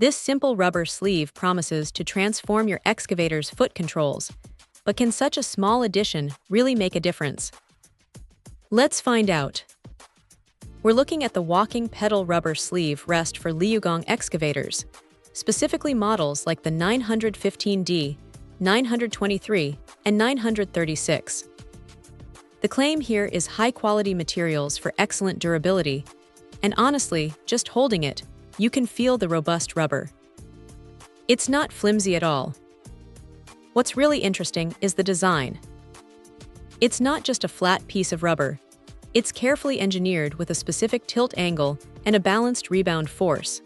This simple rubber sleeve promises to transform your excavator's foot controls, but can such a small addition really make a difference? Let's find out. We're looking at the walking pedal rubber sleeve rest for Liugong excavators, specifically models like the 915D, 923, and 936. The claim here is high-quality materials for excellent durability, and honestly, just holding it, you can feel the robust rubber. It's not flimsy at all. What's really interesting is the design. It's not just a flat piece of rubber. It's carefully engineered with a specific tilt angle and a balanced rebound force.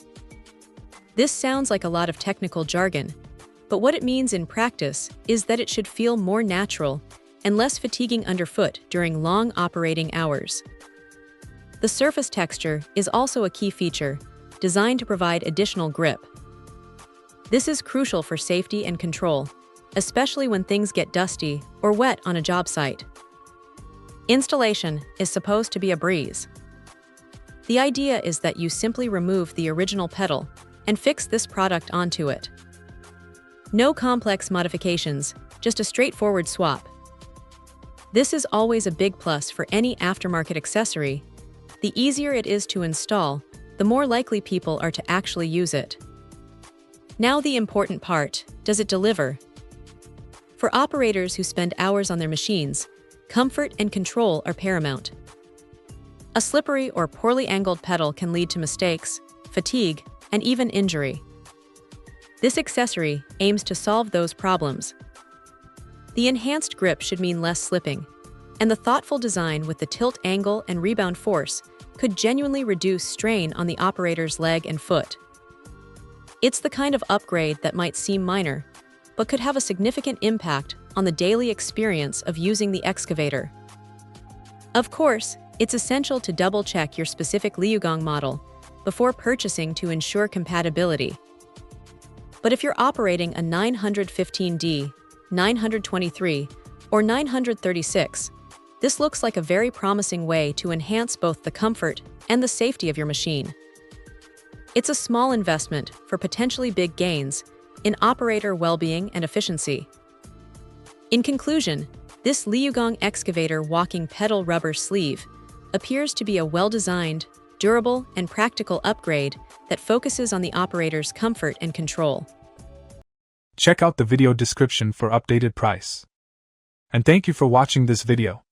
This sounds like a lot of technical jargon, but what it means in practice is that it should feel more natural and less fatiguing underfoot during long operating hours. The surface texture is also a key feature, designed to provide additional grip. This is crucial for safety and control, especially when things get dusty or wet on a job site. Installation is supposed to be a breeze. The idea is that you simply remove the original pedal and fix this product onto it. No complex modifications, just a straightforward swap. This is always a big plus for any aftermarket accessory. The easier it is to install, the more likely people are to actually use it. Now the important part, does it deliver? For operators who spend hours on their machines, comfort and control are paramount. A slippery or poorly angled pedal can lead to mistakes, fatigue, and even injury. This accessory aims to solve those problems. The enhanced grip should mean less slipping, and the thoughtful design with the tilt angle and rebound force could genuinely reduce strain on the operator's leg and foot. It's the kind of upgrade that might seem minor, but could have a significant impact on the daily experience of using the excavator. Of course, it's essential to double-check your specific Liugong model before purchasing to ensure compatibility. But if you're operating a 915D, 923, or 936, this looks like a very promising way to enhance both the comfort and the safety of your machine. It's a small investment for potentially big gains in operator well-being and efficiency. In conclusion, this Liugong Excavator walking pedal rubber sleeve appears to be a well-designed, durable, and practical upgrade that focuses on the operator's comfort and control. Check out the video description for updated price. And thank you for watching this video.